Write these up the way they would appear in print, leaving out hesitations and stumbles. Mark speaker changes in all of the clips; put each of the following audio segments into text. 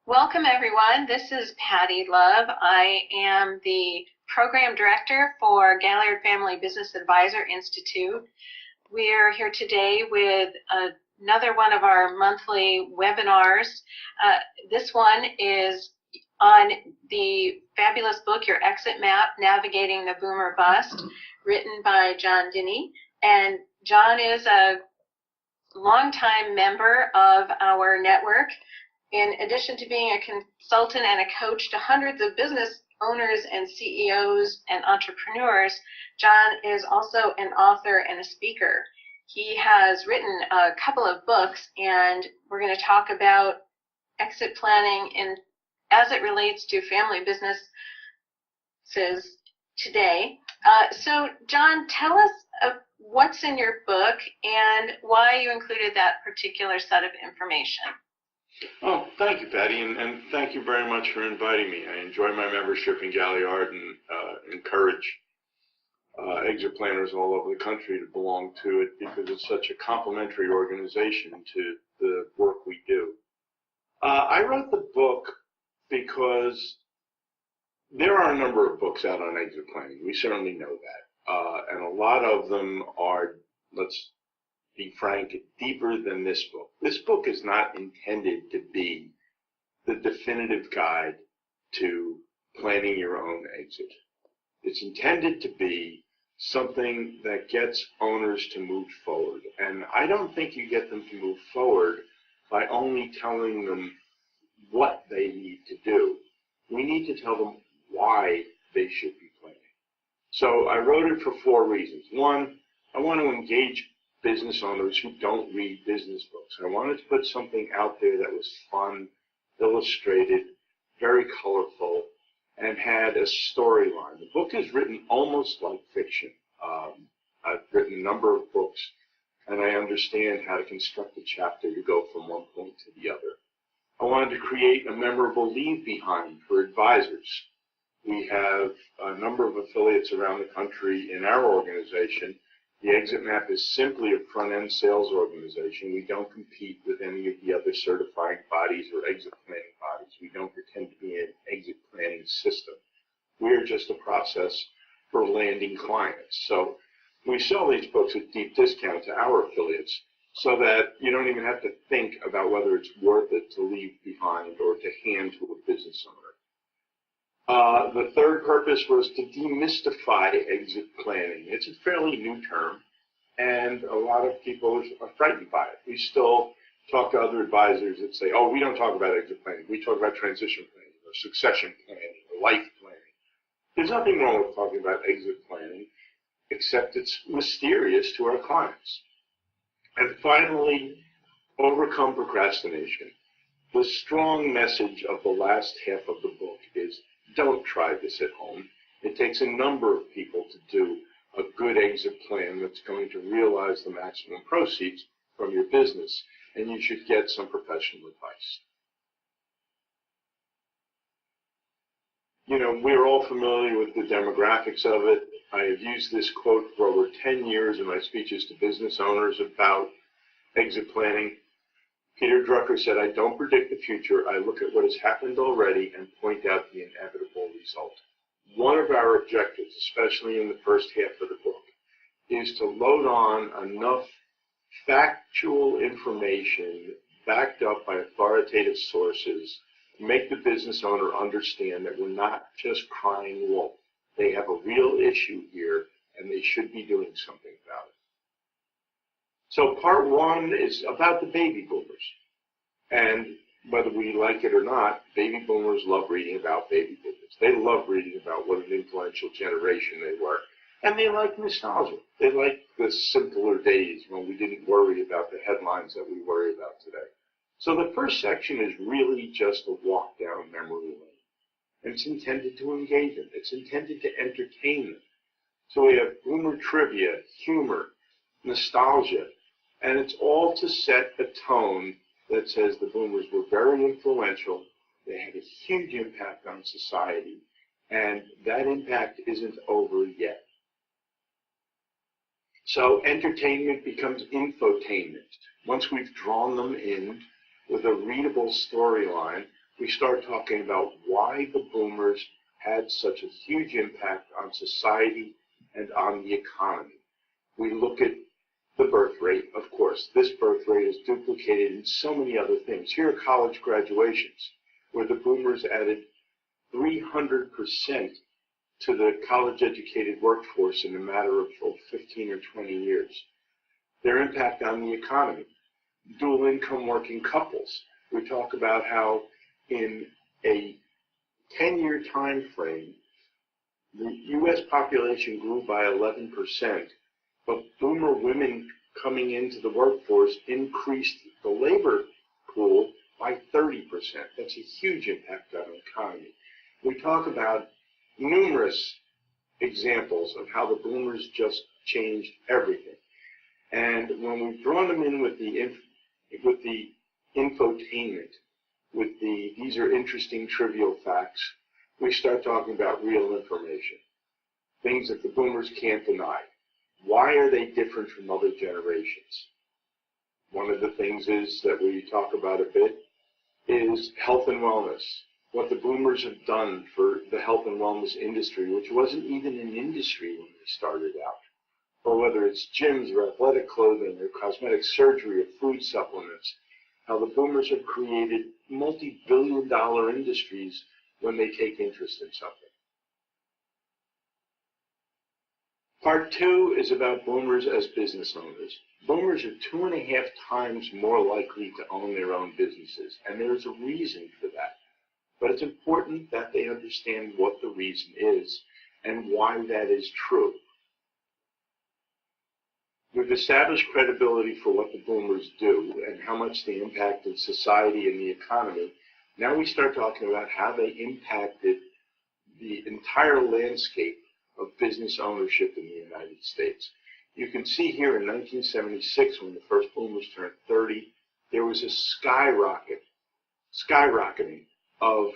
Speaker 1: Welcome, everyone. This is Patty Love. I am the Program Director for Galliard Family Business Advisor Institute. We are here today with another one of our monthly webinars. This one is on the fabulous book, Your Exit Map, Navigating the Boomer Bust, written by John Dinney. And John is a longtime member of our network. In addition to being a consultant and a coach to hundreds of business owners and CEOs and entrepreneurs, John is also an author and a speaker. He has written a couple of books, and we're going to talk about exit planning as it relates to family businesses today. So, John, tell us what's in your book and why you included that particular set of information.
Speaker 2: Oh, thank you, Patty, and thank you very much for inviting me. I enjoy my membership in Galliard and encourage exit planners all over the country to belong to it because it's such a complementary organization to the work we do. I wrote the book because there are a number of books out on exit planning. We certainly know that. And a lot of them are, let's be frank, deeper than this book. This book is not intended to be the definitive guide to planning your own exit. It's intended to be something that gets owners to move forward. And I don't think you get them to move forward by only telling them what they need to do. We need to tell them why they should be planning. So I wrote it for 4 reasons. One, I want to engage business owners who don't read business books. I wanted to put something out there that was fun, illustrated, very colorful, and had a storyline. The book is written almost like fiction. I've written a number of books, and I understand how to construct a chapter to go from one point to the other. I wanted to create a memorable leave behind for advisors. We have a number of affiliates around the country in our organization. The Exit Map is simply a front-end sales organization. We don't compete with any of the other certifying bodies or exit planning bodies. We don't pretend to be an exit planning system. We're just a process for landing clients. So we sell these books at deep discount to our affiliates so that you don't even have to think about whether it's worth it to leave behind or to hand to a business owner. The third purpose was to demystify exit planning. It's a fairly new term, and a lot of people are frightened by it. We still talk to other advisors that say, oh, we don't talk about exit planning. We talk about transition planning or succession planning or life planning. There's nothing wrong with talking about exit planning, except it's mysterious to our clients. And finally, overcome procrastination. The strong message of the last half of the book is, don't try this at home. It takes a number of people to do a good exit plan that's going to realize the maximum proceeds from your business, and you should get some professional advice. You know, we're all familiar with the demographics of it. I have used this quote for over 10 years in my speeches to business owners about exit planning. Peter Drucker said, I don't predict the future. I look at what has happened already and point out the inevitable result. One of our objectives, especially in the first half of the book, is to load on enough factual information backed up by authoritative sources to make the business owner understand that we're not just crying wolf. They have a real issue here, and they should be doing something about it. So part 1 is about the baby boomers. And whether we like it or not, baby boomers love reading about baby boomers. They love reading about what an influential generation they were. And they like nostalgia. They like the simpler days when we didn't worry about the headlines that we worry about today. So the first section is really just a walk down memory lane. And it's intended to engage them. It's intended to entertain them. So we have boomer trivia, humor, nostalgia, and it's all to set a tone that says the boomers were very influential, they had a huge impact on society, and that impact isn't over yet. So entertainment becomes infotainment. Once we've drawn them in with a readable storyline, we start talking about why the boomers had such a huge impact on society and on the economy. We look at the birth rate, of course. This birth rate is duplicated in so many other things. Here are college graduations, where the boomers added 300% to the college-educated workforce in a matter of 15 or 20 years. Their impact on the economy. Dual-income working couples. We talk about how in a 10-year time frame, the U.S. population grew by 11%, but boomer women coming into the workforce increased the labor pool by 30%. That's a huge impact on the economy. We talk about numerous examples of how the boomers just changed everything. And when we've drawn them in with the infotainment, with the these are interesting trivial facts, we start talking about real information, things that the boomers can't deny. Why are they different from other generations? One of the things is that we talk about a bit is health and wellness. What the boomers have done for the health and wellness industry, which wasn't even an industry when they started out, or whether it's gyms or athletic clothing or cosmetic surgery or food supplements, how the boomers have created multi-billion-dollar industries when they take interest in something. Part 2 is about boomers as business owners. Boomers are 2.5 times more likely to own their own businesses, and there's a reason for that. But it's important that they understand what the reason is and why that is true. We've established credibility for what the boomers do and how much they impacted society and the economy. Now we start talking about how they impacted the entire landscape of business ownership in the United States. You can see here in 1976, when the first boomers turned 30, there was a skyrocketing of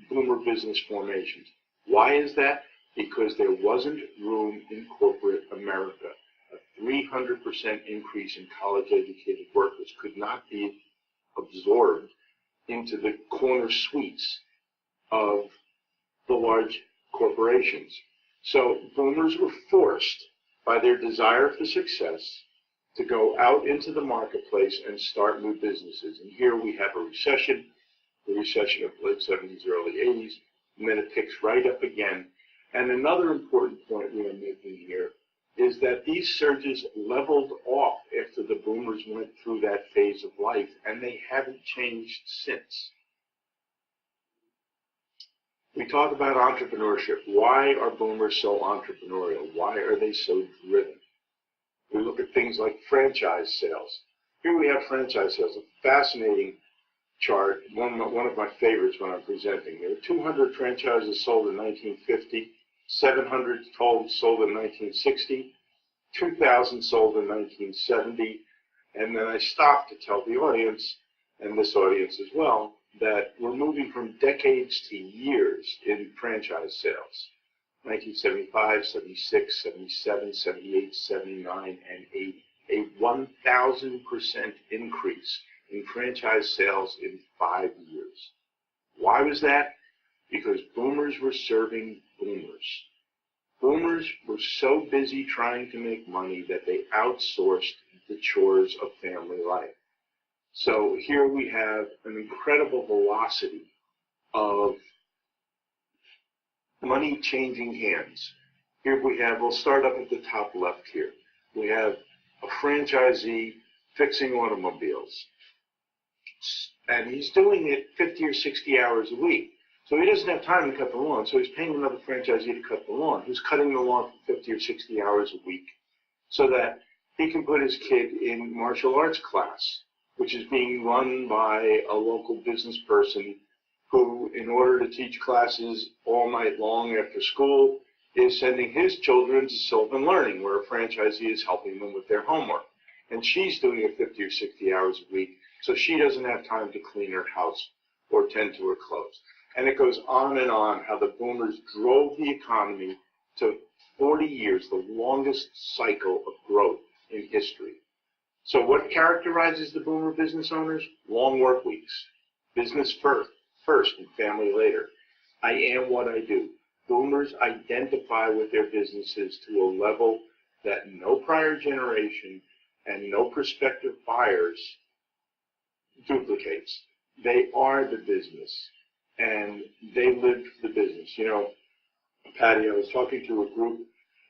Speaker 2: boomer business formations. Why is that? Because there wasn't room in corporate America. A 300% increase in college-educated workers could not be absorbed into the corner suites of the large corporations. So boomers were forced by their desire for success to go out into the marketplace and start new businesses. And here we have a recession, the recession of late 70s, early 80s, and then it picks right up again. And another important point we are making here is that these surges leveled off after the boomers went through that phase of life, and they haven't changed since. We talk about entrepreneurship. Why are boomers so entrepreneurial? Why are they so driven? We look at things like franchise sales. Here we have franchise sales, a fascinating chart, one of my favorites when I'm presenting. There were 200 franchises sold in 1950, 700 sold in 1960, 2,000 sold in 1970, and then I stopped to tell the audience, and this audience as well, that we're moving from decades to years in franchise sales. 1975, 76, 77, 78, 79, and 80. A 1,000% increase in franchise sales in 5 years. Why was that? Because boomers were serving boomers. Boomers were so busy trying to make money that they outsourced the chores of family life. So here we have an incredible velocity of money changing hands. Here we have, we'll start up at the top left here. We have a franchisee fixing automobiles. And he's doing it 50 or 60 hours a week. So he doesn't have time to cut the lawn, so he's paying another franchisee to cut the lawn, who's cutting the lawn for 50 or 60 hours a week, so that he can put his kid in martial arts class, which is being run by a local business person who, in order to teach classes all night long after school, is sending his children to Sylvan Learning, where a franchisee is helping them with their homework. And she's doing it 50 or 60 hours a week, so she doesn't have time to clean her house or tend to her clothes. And it goes on and on, how the boomers drove the economy to 40 years, the longest cycle of growth in history. So what characterizes the boomer business owners? Long work weeks, business first, first and family later. I am what I do. Boomers identify with their businesses to a level that no prior generation and no prospective buyers duplicates. They are the business, and they live the business. You know, Patty, I was talking to a group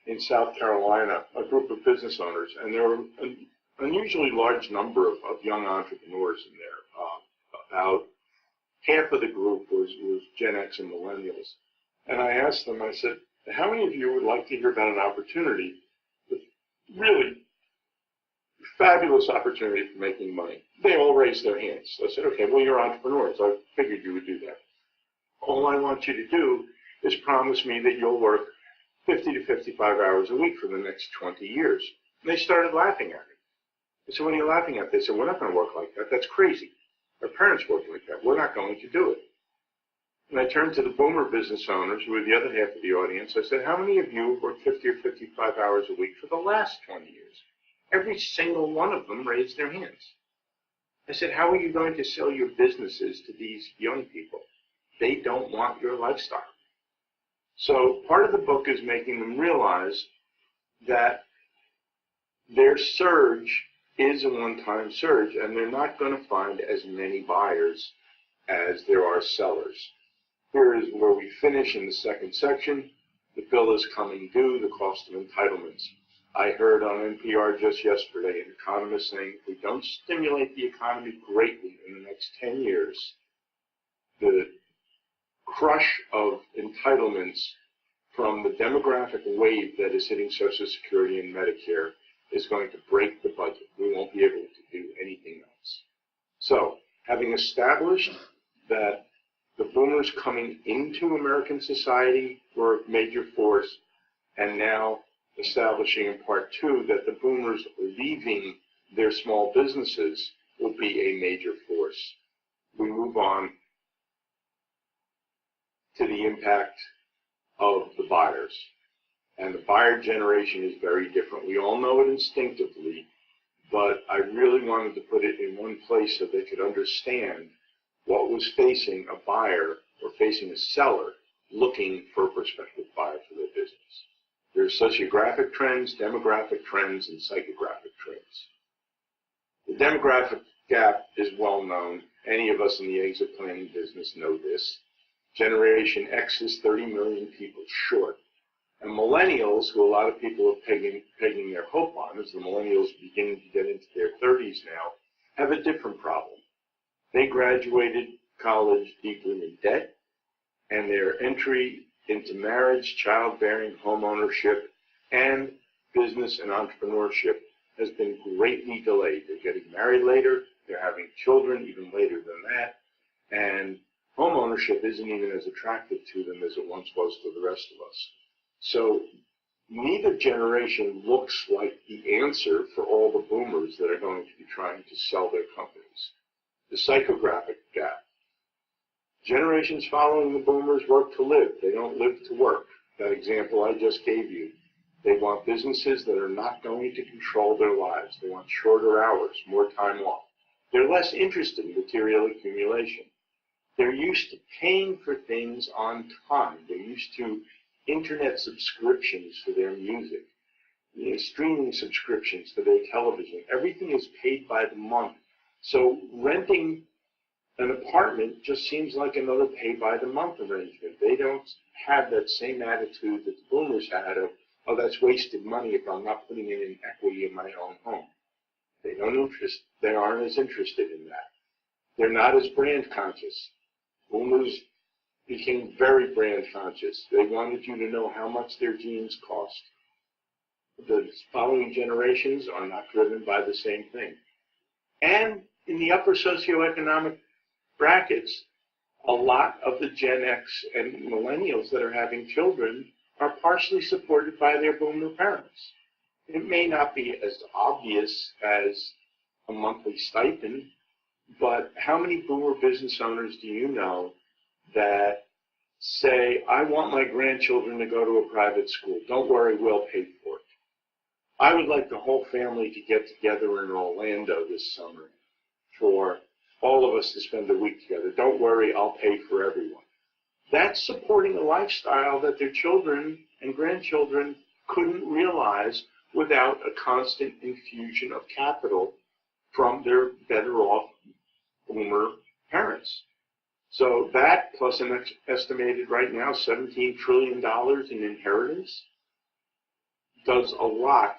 Speaker 2: in South Carolina, a group of business owners, and there were an unusually large number of young entrepreneurs in there. About half of the group was Gen X and millennials. And I asked them, I said, how many of you would like to hear about an opportunity, with really fabulous opportunity for making money? They all raised their hands. I said, okay, well, you're entrepreneurs. I figured you would do that. All I want you to do is promise me that you'll work 50 to 55 hours a week for the next 20 years. And they started laughing at me. I said, what are you laughing at? They said, we're not going to work like that. That's crazy. Our parents worked like that. We're not going to do it. And I turned to the boomer business owners, who were the other half of the audience. I said, how many of you have worked 50 or 55 hours a week for the last 20 years? Every single one of them raised their hands. I said, how are you going to sell your businesses to these young people? They don't want your lifestyle. So part of the book is making them realize that their surge is a one-time surge, and they're not going to find as many buyers as there are sellers. Here is where we finish in the second section. The bill is coming due, the cost of entitlements. I heard on NPR just yesterday an economist saying if we don't stimulate the economy greatly in the next 10 years, the crush of entitlements from the demographic wave that is hitting Social Security and Medicare is going to break the budget. We won't be able to do anything else. So, having established that the boomers coming into American society were a major force, and now establishing in part two that the boomers leaving their small businesses will be a major force, we move on to the impact of the buyers. And the buyer generation is very different. We all know it instinctively, but I really wanted to put it in one place so they could understand what was facing a buyer or facing a seller looking for a prospective buyer for their business. There's sociographic trends, demographic trends, and psychographic trends. The demographic gap is well known. Any of us in the exit planning business know this. Generation X is 30 million people short. And millennials, who a lot of people are pegging their hope on, as the millennials beginning to get into their 30s now, have a different problem. They graduated college deeply in debt, and their entry into marriage, childbearing, homeownership, and business and entrepreneurship has been greatly delayed. They're getting married later, they're having children even later than that, and homeownership isn't even as attractive to them as it once was to the rest of us. So neither generation looks like the answer for all the boomers that are going to be trying to sell their companies. The psychographic gap. Generations following the boomers work to live. They don't live to work. That example I just gave you. They want businesses that are not going to control their lives. They want shorter hours, more time off. They're less interested in material accumulation. They're used to paying for things on time. They're used to internet subscriptions for their music, streaming subscriptions for their television. Everything is paid by the month. So renting an apartment just seems like another pay-by-the-month arrangement. They don't have that same attitude that the boomers had of, oh, that's wasted money if I'm not putting it in equity in my own home. They aren't as interested in that. They're not as brand conscious. Boomers became very brand conscious. They wanted you to know how much their jeans cost. The following generations are not driven by the same thing. And in the upper socioeconomic brackets, a lot of the Gen X and millennials that are having children are partially supported by their boomer parents. It may not be as obvious as a monthly stipend, but how many boomer business owners do you know that say, I want my grandchildren to go to a private school. Don't worry, we'll pay for it. I would like the whole family to get together in Orlando this summer for all of us to spend a week together. Don't worry, I'll pay for everyone. That's supporting a lifestyle that their children and grandchildren couldn't realize without a constant infusion of capital from their better off boomer parents. So that, plus an estimated right now $17 trillion in inheritance, does a lot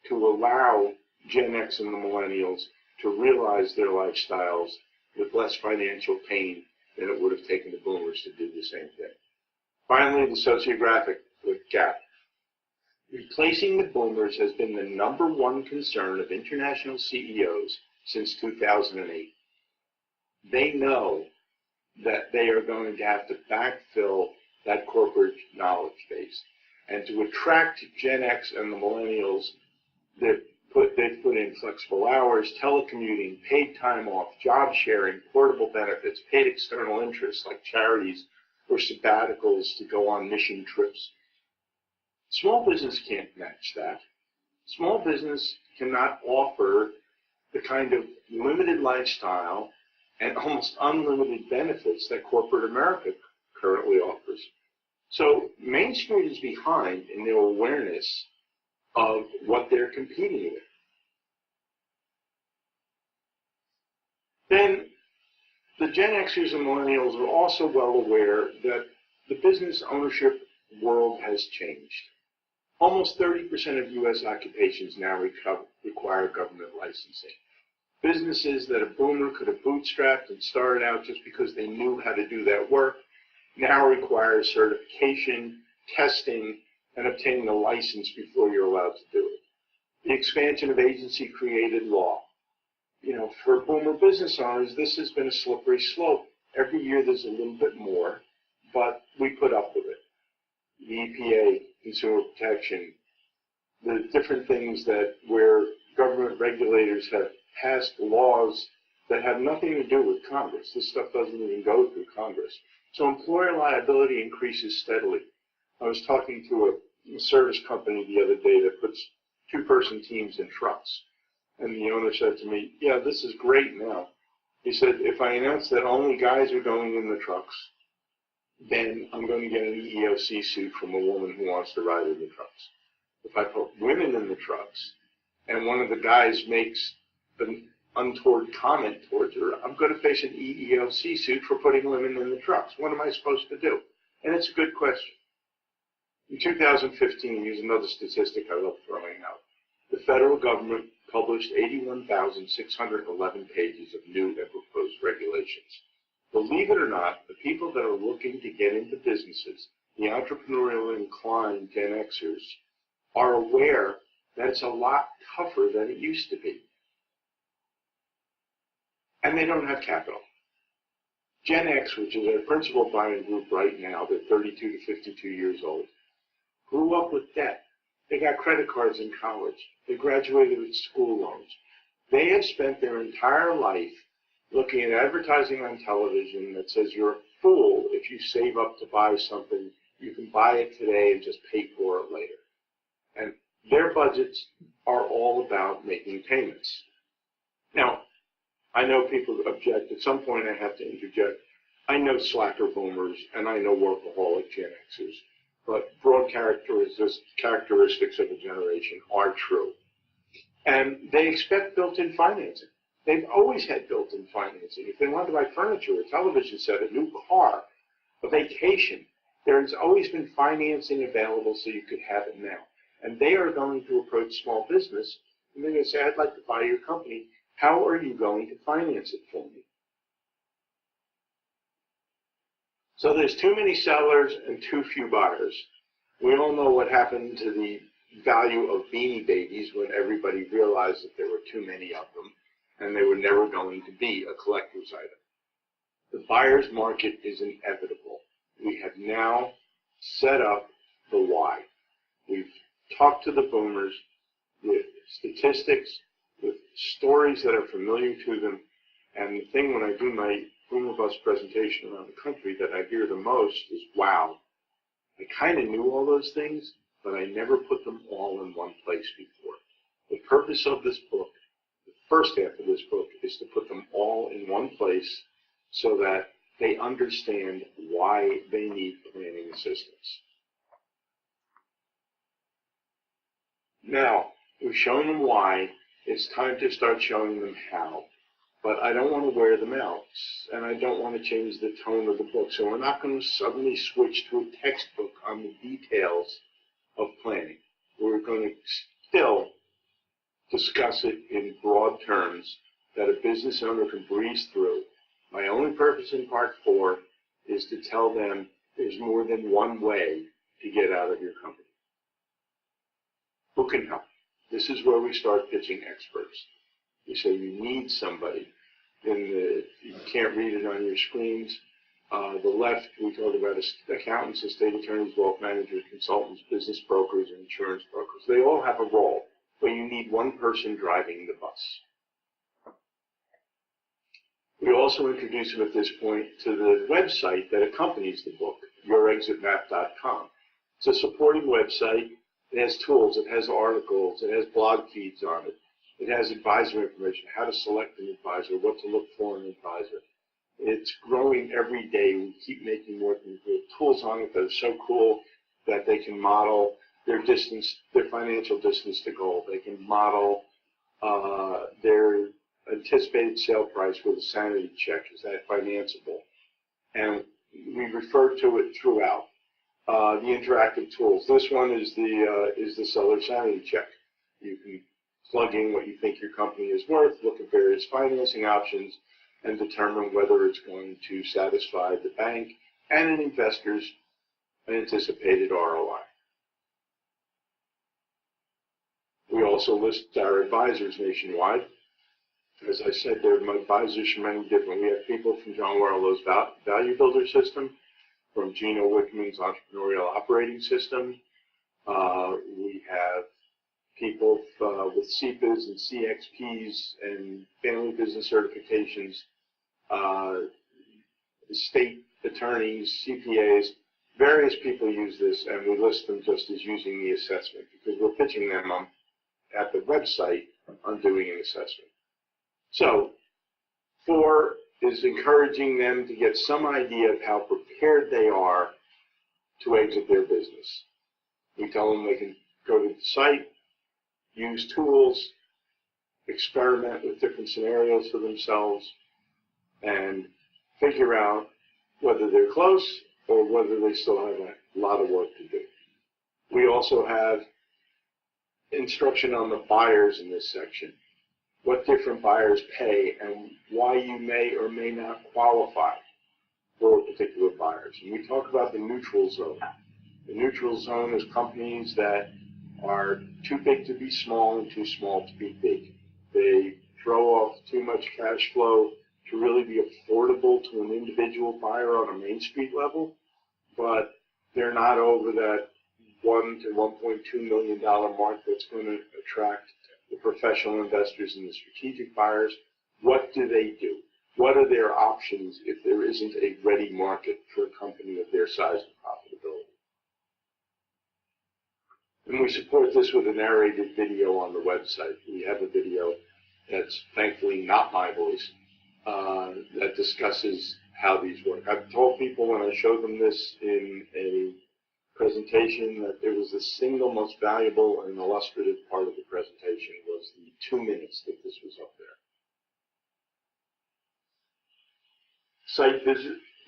Speaker 2: to allow Gen X and the millennials to realize their lifestyles with less financial pain than it would have taken the boomers to do the same thing. Finally, the sociographic gap. Replacing the boomers has been the #1 concern of international CEOs since 2008. They know that they are going to have to backfill that corporate knowledge base. And to attract Gen X and the millennials, they've put in flexible hours, telecommuting, paid time off, job sharing, portable benefits, paid external interests like charities or sabbaticals to go on mission trips. Small business can't match that. Small business cannot offer the kind of limited lifestyle and almost unlimited benefits that corporate America currently offers. So Main Street is behind in their awareness of what they're competing with. Then the Gen Xers and millennials are also well aware that the business ownership world has changed. Almost 30% of U.S. occupations now require government licensing. Businesses that a boomer could have bootstrapped and started out just because they knew how to do that work now require certification, testing, and obtaining a license before you're allowed to do it. The expansion of agency-created law. For boomer business owners, this has been a slippery slope. Every year there's a little bit more, but we put up with it. The EPA, consumer protection, the different things where government regulators have passed laws that have nothing to do with Congress. This stuff doesn't even go through Congress. So employer liability increases steadily. I was talking to a service company the other day that puts two-person teams in trucks. And the owner said to me, yeah, this is great now. He said, if I announce that only guys are going in the trucks, then I'm going to get an EEOC suit from a woman who wants to ride in the trucks. If I put women in the trucks and one of the guys makes an untoward comment towards her, I'm going to face an EEOC suit for putting women in the trucks. What am I supposed to do? And it's a good question. In 2015, here's another statistic I love throwing out. The federal government published 81,611 pages of new and proposed regulations. Believe it or not, the people that are looking to get into businesses, the entrepreneurial inclined Gen Xers, are aware that it's a lot tougher than it used to be. And they don't have capital. Gen X, which is our principal buying group right now, they're 32 to 52 years old, grew up with debt. They got credit cards in college. They graduated with school loans. They have spent their entire life looking at advertising on television that says you're a fool if you save up to buy something. You can buy it today and just pay for it later. And their budgets are all about making payments. Now, I know people object. At some point I have to interject. I know slacker boomers and I know workaholic Gen Xers. But broad characteristics of a generation are true. And they expect built-in financing. They've always had built-in financing. If they want to buy furniture, a television set, a new car, a vacation, there's always been financing available so you could have it now. And they are going to approach small business and they're going to say, I'd like to buy your company. How are you going to finance it for me? So there's too many sellers and too few buyers. We all know what happened to the value of Beanie Babies when everybody realized that there were too many of them and they were never going to be a collector's item. The buyer's market is inevitable. We have now set up the why. We've talked to the boomers with statistics, with stories that are familiar to them, and the thing when I do my boomer bus presentation around the country that I hear the most is, wow, I kind of knew all those things, but I never put them all in one place before. The purpose of this book, the first half of this book is to put them all in one place so that they understand why they need planning assistance. Now, we've shown them why. It's time to start showing them how. But I don't want to wear them out, and I don't want to change the tone of the book. So we're not going to suddenly switch to a textbook on the details of planning. We're going to still discuss it in broad terms that a business owner can breeze through. My only purpose in part 4 is to tell them there's more than one way to get out of your company. Who can help? This is where we start pitching experts. We say you need somebody. You can't read it on your screens. The left, we talk about accountants, estate attorneys, wealth managers, consultants, business brokers, and insurance brokers. They all have a role, but you need one person driving the bus. We also introduce them at this point to the website that accompanies the book, yourexitmap.com. It's a supporting website. It has tools, it has articles, it has blog feeds on it. It has advisor information, how to select an advisor, what to look for in an advisor. It's growing every day. We keep making more things. We have tools on it that are so cool that they can model their distance, their financial distance to goal. They can model their anticipated sale price with a sanity check. Is that financeable? And we refer to it throughout. The interactive tools. This one is the seller sanity check. You can plug in what you think your company is worth, look at various financing options, and determine whether it's going to satisfy the bank and an investor's anticipated ROI. We also list our advisors nationwide. As I said, there are advisors from many different. We have people from John Warrillow's Value Builder System, from Gino Wickman's Entrepreneurial Operating System. We have people with CPAs and CXPs and family business certifications, state attorneys, CPAs. Various people use this, and we list them just as using the assessment because we're pitching them at the website on doing an assessment. So 4 is encouraging them to get some idea of how prepared they are to exit their business. We tell them they can go to the site, use tools, experiment with different scenarios for themselves, and figure out whether they're close or whether they still have a lot of work to do. We also have instruction on the buyers in this section, what different buyers pay and why you may or may not qualify for particular buyers. And we talk about the neutral zone. The neutral zone is companies that are too big to be small and too small to be big. They throw off too much cash flow to really be affordable to an individual buyer on a Main Street level, but they're not over that $1 to $1.2 million mark that's going to attract the professional investors and the strategic buyers. What do they do? What are their options if there isn't a ready market for a company of their size and profitability? And we support this with a narrated video on the website. We have a video that's thankfully not my voice that discusses how these work. I've told people when I showed them this in a presentation that it was the single most valuable and illustrative part of the presentation was the 2 minutes that this was up there. Site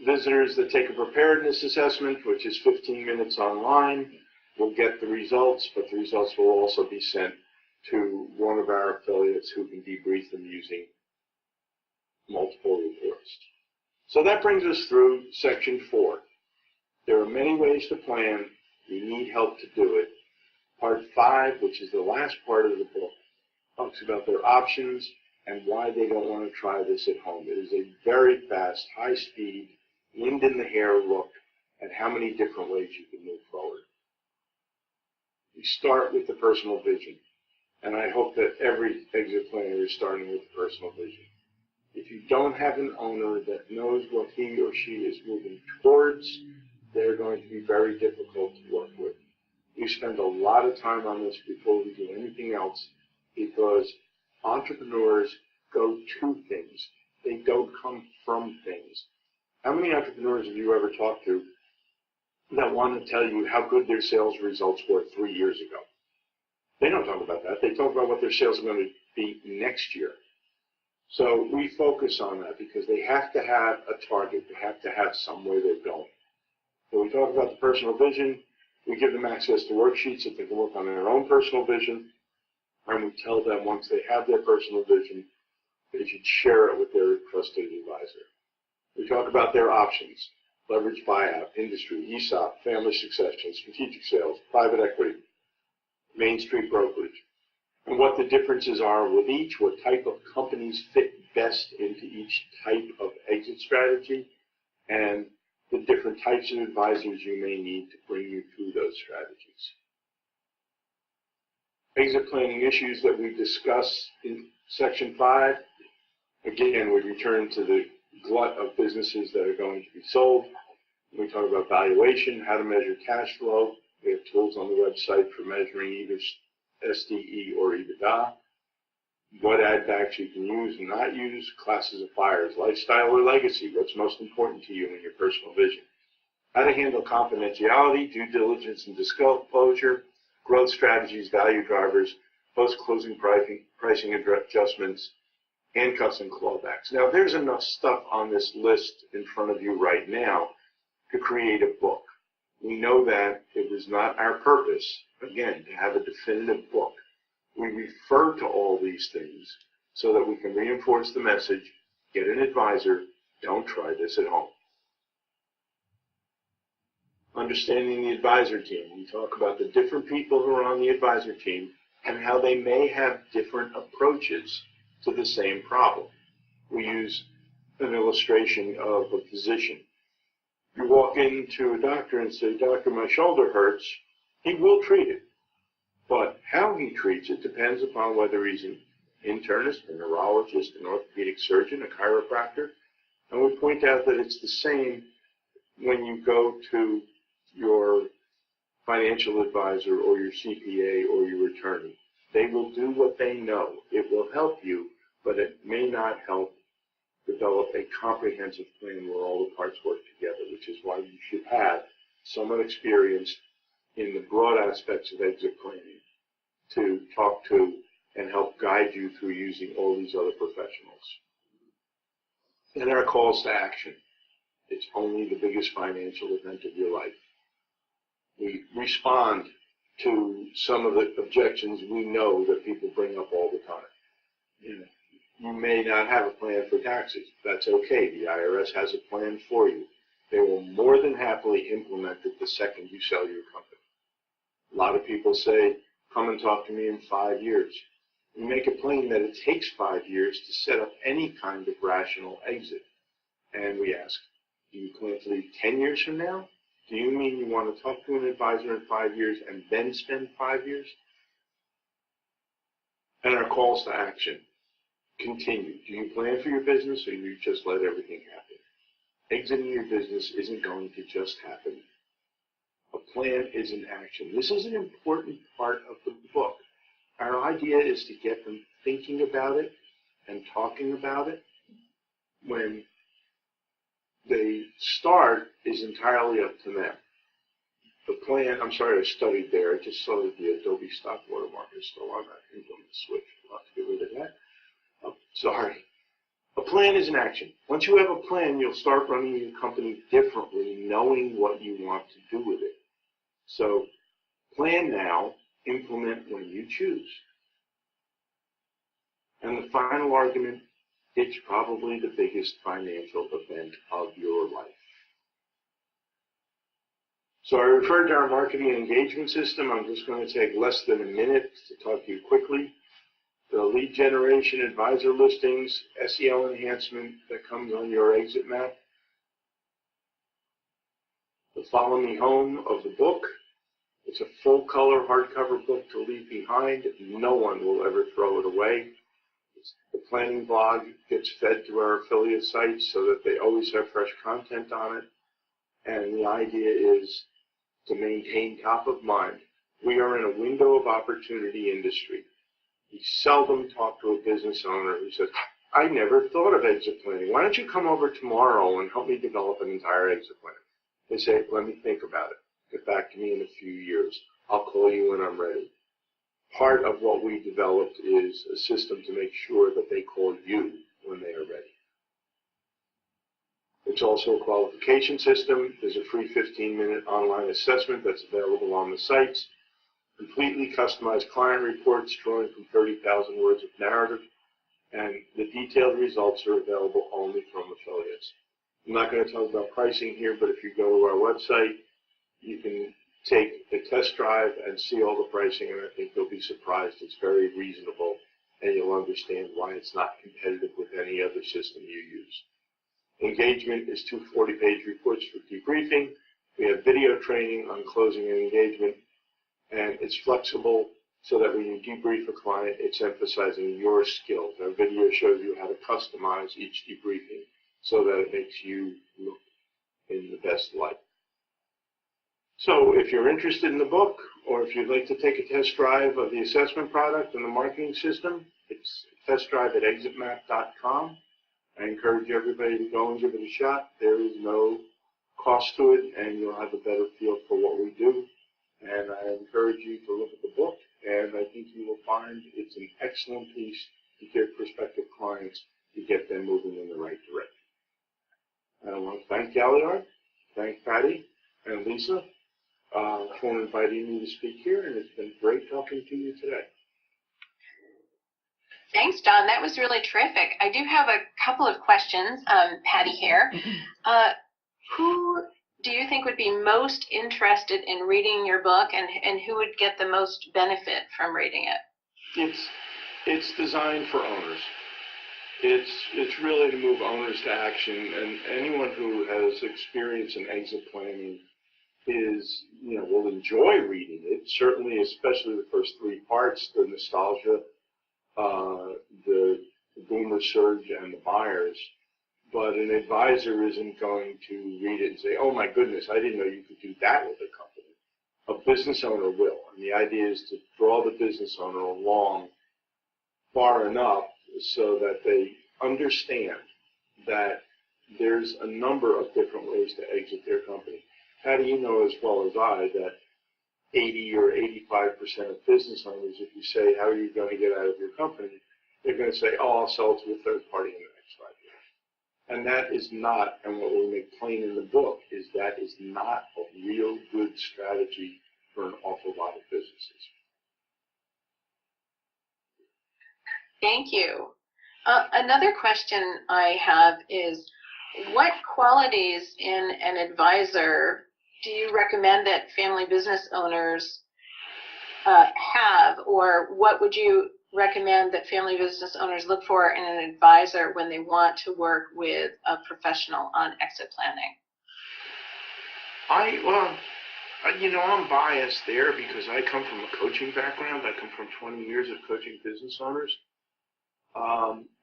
Speaker 2: visitors that take a preparedness assessment, which is 15 minutes online, will get the results, but the results will also be sent to one of our affiliates who can debrief them using multiple reports. So that brings us through section 4. There are many ways to plan. You need help to do it. Part 5, which is the last part of the book, talks about their options and why they don't want to try this at home. It is a very fast, high-speed, wind-in-the-hair look at how many different ways you can move forward. We start with the personal vision, and I hope that every exit planner is starting with the personal vision. If you don't have an owner that knows what he or she is moving towards, they're going to be very difficult to work with. We spend a lot of time on this before we do anything else because Entrepreneurs go to things. They don't come from things. How many entrepreneurs have you ever talked to that want to tell you how good their sales results were 3 years ago? They don't talk about that. They talk about what their sales are going to be next year. So we focus on that because they have to have a target. They have to have somewhere they're going. So we talk about the personal vision. We give them access to worksheets that they can work on their own personal vision. And we tell them once they have their personal vision, they should share it with their trusted advisor. We talk about their options: leverage buyout, industry, ESOP, family succession, strategic sales, private equity, Main Street brokerage, and what the differences are with each, what type of companies fit best into each type of exit strategy, and the different types of advisors you may need to bring you through those strategies. Exit planning issues that we discuss in Section 5. Again, we return to the glut of businesses that are going to be sold. We talk about valuation, how to measure cash flow. We have tools on the website for measuring either SDE or EBITDA. What add backs you can use and not use, classes of buyers, lifestyle or legacy, what's most important to you in your personal vision. How to handle confidentiality, due diligence and disclosure, growth strategies, value drivers, post-closing pricing adjustments, handcuffs and clawbacks. Now, there's enough stuff on this list in front of you right now to create a book. We know that it was not our purpose, again, to have a definitive book. We refer to all these things so that we can reinforce the message: get an advisor, don't try this at home. Understanding the advisor team. We talk about the different people who are on the advisor team and how they may have different approaches to the same problem. We use an illustration of a physician. You walk into a doctor and say, "Doctor, my shoulder hurts," he will treat it. But how he treats it depends upon whether he's an internist, a neurologist, an orthopedic surgeon, a chiropractor. And we point out that it's the same when you go to your financial advisor or your CPA or your attorney. They will do what they know. It will help you, but it may not help develop a comprehensive plan where all the parts work together, which is why you should have someone experienced in the broad aspects of exit planning to talk to and help guide you through using all these other professionals. And our calls to action. It's only the biggest financial event of your life. We respond to some of the objections we know that people bring up all the time. You may not have a plan for taxes. That's okay. The IRS has a plan for you. They will more than happily implement it the second you sell your company. A lot of people say, "Come and talk to me in 5 years." We make it plain that it takes 5 years to set up any kind of rational exit. And we ask, do you plan to leave 10 years from now? Do you mean you want to talk to an advisor in 5 years and then spend 5 years? And our calls to action continue. Do you plan for your business, or do you just let everything happen? Exiting your business isn't going to just happen. A plan is an action. This is an important part of the book. Our idea is to get them thinking about it and talking about it. When they start is entirely up to them. The plan, I'm sorry I studied there. I just saw that the Adobe stock watermark is still on that implement switch. I'll have to get rid of that. Oh, sorry. A plan is an action. Once you have a plan, you'll start running your company differently, knowing what you want to do with it. So plan now, implement when you choose. And the final argument, it's probably the biggest financial event of your life. So I referred to our marketing and engagement system. I'm just going to take less than a minute to talk to you quickly. The lead generation, advisor listings, SEO enhancement that comes on your exit map. The Follow Me Home of the book. It's a full-color hardcover book to leave behind. No one will ever throw it away. The planning blog gets fed to our affiliate sites so that they always have fresh content on it. And the idea is to maintain top of mind. We are in a window of opportunity industry. We seldom talk to a business owner who says, I never thought of exit planning. Why don't you come over tomorrow and help me develop an entire exit plan? They say, let me think about it. Get back to me in a few years. I'll call you when I'm ready. Part of what we developed is a system to make sure that they call you when they are ready. It's also a qualification system. There's a free 15-minute online assessment that's available on the sites. Completely customized client reports drawing from 30,000 words of narrative. And the detailed results are available only from affiliates. I'm not going to talk about pricing here, but if you go to our website, you can take a test drive and see all the pricing, and I think you'll be surprised. It's very reasonable, and you'll understand why it's not competitive with any other system you use. Engagement is 2 40-page reports for debriefing. We have video training on closing an engagement, and it's flexible so that when you debrief a client, it's emphasizing your skills. Our video shows you how to customize each debriefing so that it makes you look in the best light. So if you're interested in the book, or if you'd like to take a test drive of the assessment product and the marketing system, it's test drive at exitmap.com. I encourage everybody to go and give it a shot. There is no cost to it, and you'll have a better feel for what we do. And I encourage you to look at the book, and I think you will find it's an excellent piece to give prospective clients to get them moving in the right direction. I want to thank Galliard, thank Patty and Lisa for inviting me to speak here, and it's been great talking to you today.
Speaker 1: Thanks, Don. That was really terrific. I do have a couple of questions, Patty here. Who do you think would be most interested in reading your book, and who would get the most benefit from reading it?
Speaker 2: It's designed for owners. It's really to move owners to action, and anyone who has experience in exit planning will enjoy reading it. Certainly, especially the first 3 parts, the nostalgia, the boomer surge, and the buyers. But an advisor isn't going to read it and say, oh my goodness, I didn't know you could do that with a company. A business owner will. And the idea is to draw the business owner along far enough so that they understand that there's a number of different ways to exit their company. Patty, you know as well as I that 80 or 85% of business owners, if you say, how are you going to get out of your company, they're going to say, oh, I'll sell to a third party in the next 5 years. And that is not, and what we make plain in the book, is that is not a real good strategy for an awful lot of businesses.
Speaker 1: Thank you. Another question I have is, what qualities in an advisor do you recommend that family business owners have, or what would you recommend that family business owners look for in an advisor when they want to work with a professional on exit planning?
Speaker 2: I'm biased there because I come from a coaching background. I come from 20 years of coaching business owners.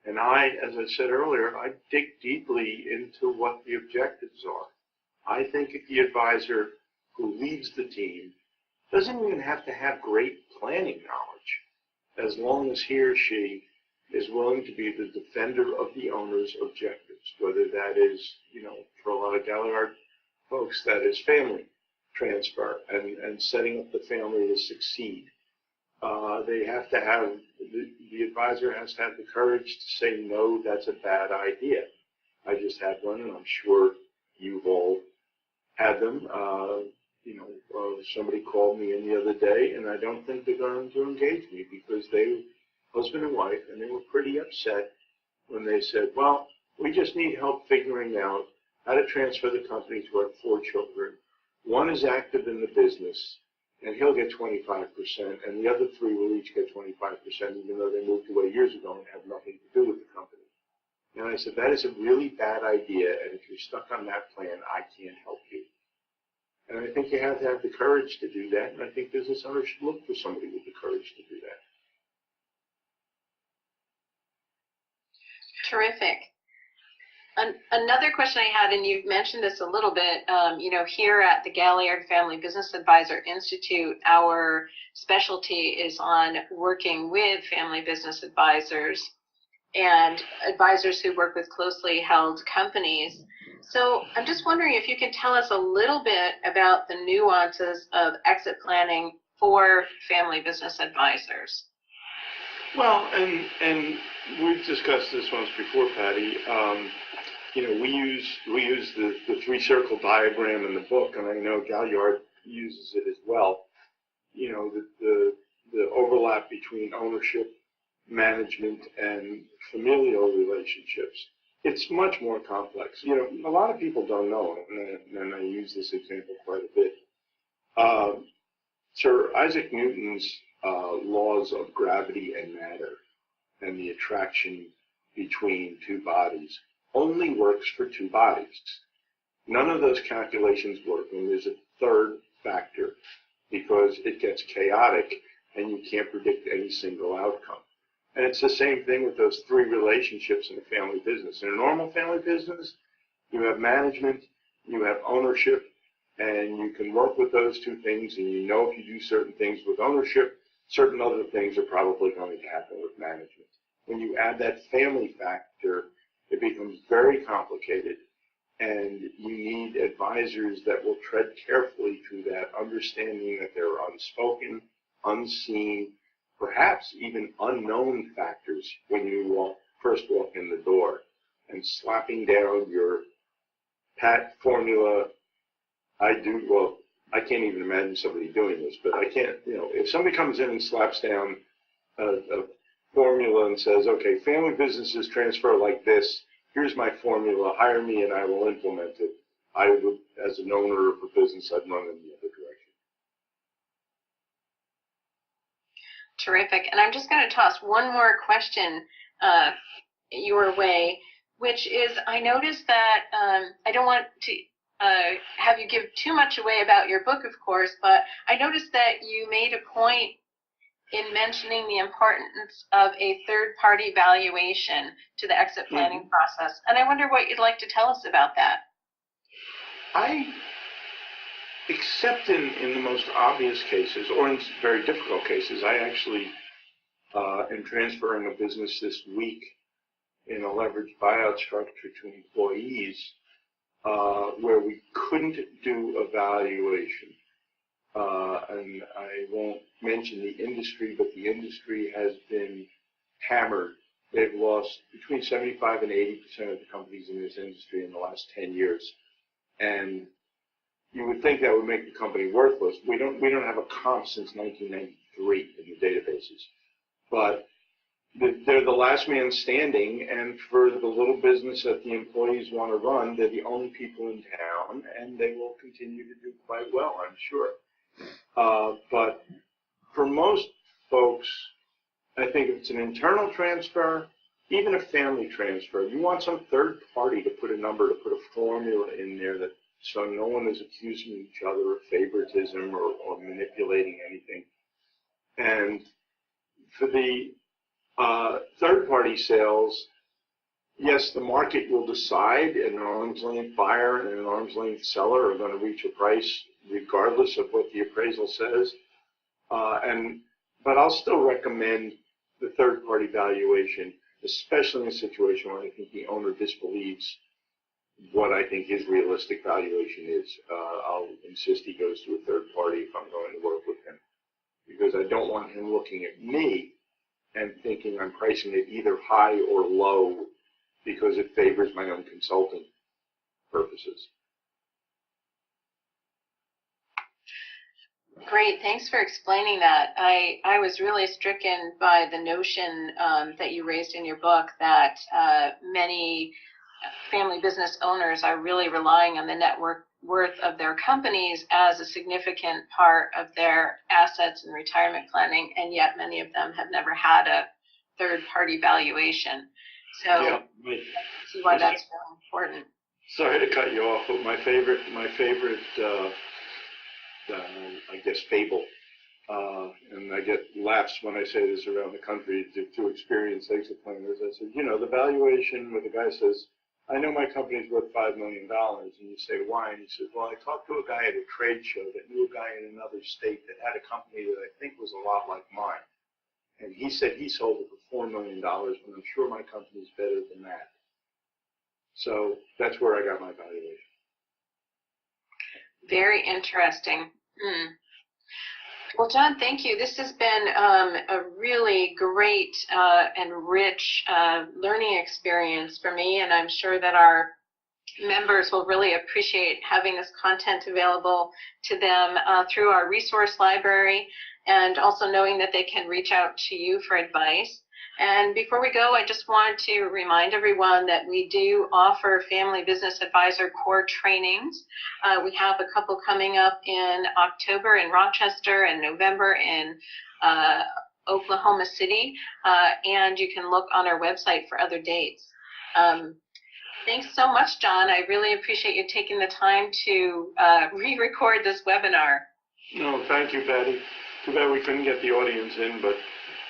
Speaker 2: And as I said earlier, I dig deeply into what the objectives are. I think the advisor who leads the team doesn't even have to have great planning knowledge, as long as he or she is willing to be the defender of the owner's objectives, whether that is, for a lot of Galliard folks, that is family transfer and setting up the family to succeed. They have to have, the advisor has to have the courage to say, no, that's a bad idea. I just had one, and I'm sure you've all had them. Somebody called me in the other day, and I don't think they're going to engage me because they, husband and wife, and they were pretty upset when they said, well, we just need help figuring out how to transfer the company to our 4 children. One is active in the business, and he'll get 25%, and the other 3 will each get 25%, even though they moved away years ago and have nothing to do with the company. And I said, that is a really bad idea, and if you're stuck on that plan, I can't help you. And I think you have to have the courage to do that, and I think business owners should look for somebody with the courage to do that.
Speaker 1: Terrific. Another question I had, and you've mentioned this a little bit, here at the Galliard Family Business Advisor Institute, our specialty is on working with family business advisors and advisors who work with closely held companies. So I'm just wondering if you can tell us a little bit about the nuances of exit planning for family business advisors.
Speaker 2: Well, and we've discussed this once before, Patty. We use the three-circle diagram in the book, and I know Galliard uses it as well. The overlap between ownership, management, and familial relationships. It's much more complex. A lot of people don't know, and I use this example quite a bit. Sir Isaac Newton's laws of gravity and matter and the attraction between two bodies only works for two bodies. None of those calculations work when there's a third factor, because it gets chaotic and you can't predict any single outcome. And it's the same thing with those three relationships in a family business. In a normal family business, you have management, you have ownership, and you can work with those two things, and you know if you do certain things with ownership, certain other things are probably going to happen with management. When you add that family factor, it becomes very complicated, and you need advisors that will tread carefully through that, understanding that there are unspoken, unseen, perhaps even unknown factors when you first walk in the door, and slapping down your pat formula. I can't even imagine somebody doing this, but I can't, if somebody comes in and slaps down a formula and says, okay, family businesses transfer like this, here's my formula, hire me and I will implement it, I would, as an owner of a business, I'd run in the other direction.
Speaker 1: Terrific. And I'm just going to toss one more question your way, which is, I noticed that I don't want to have you give too much away about your book, of course, but I noticed that you made a point in mentioning the importance of a third-party valuation to the exit planning process. And I wonder what you'd like to tell us about that.
Speaker 2: Except in the most obvious cases, or in very difficult cases, I actually am transferring a business this week in a leveraged buyout structure to employees where we couldn't do a valuation. And I won't mention the industry, but the industry has been hammered. They've lost between 75 and 80% of the companies in this industry in the last 10 years. And you would think that would make the company worthless. We don't have a comp since 1993 in the databases. But they're the last man standing, and for the little business that the employees want to run, they're the only people in town, and they will continue to do quite well, I'm sure. But for most folks, I think if it's an internal transfer, even a family transfer, you want some third party to put a number, to put a formula in there that so no one is accusing each other of favoritism or manipulating anything. And for the third-party sales, yes, the market will decide, and an arm's length buyer and an arm's length seller are going to reach a price regardless of what the appraisal says. But I'll still recommend the third-party valuation, especially in a situation where I think the owner disbelieves what I think his realistic valuation is. I'll insist he goes to a third party if I'm going to work with him, because I don't want him looking at me and thinking I'm pricing it either high or low because it favors my own consulting purposes.
Speaker 1: Great, thanks for explaining that. I was really stricken by the notion that you raised in your book that many family business owners are really relying on the net worth of their companies as a significant part of their assets and retirement planning, and yet many of them have never had a third-party valuation. So
Speaker 2: yeah,
Speaker 1: see why that's really important.
Speaker 2: Sorry to cut you off, but my favorite I guess, fable, and I get laughs when I say this around the country to experienced exit planners. I said, the valuation where the guy says, I know my company's worth $5 million. And you say, why? And he says, well, I talked to a guy at a trade show that knew a guy in another state that had a company that I think was a lot like mine. And he said he sold it for $4 million, when I'm sure my company's better than that. So that's where I got my valuation.
Speaker 1: Very interesting. Well, John, thank you. This has been a really great and rich learning experience for me, and I'm sure that our members will really appreciate having this content available to them through our resource library, and also knowing that they can reach out to you for advice. And before we go, I just want to remind everyone that we do offer Family Business Advisor core trainings. We have a couple coming up in October in Rochester and November in Oklahoma City, and you can look on our website for other dates. Thanks so much, John. I really appreciate you taking the time to re-record this webinar.
Speaker 2: No, thank you, Patty. Too bad we couldn't get the audience in, but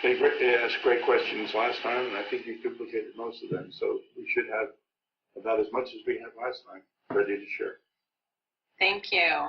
Speaker 2: they asked great questions last time, and I think you duplicated most of them. So we should have about as much as we had last time ready to share.
Speaker 1: Thank you.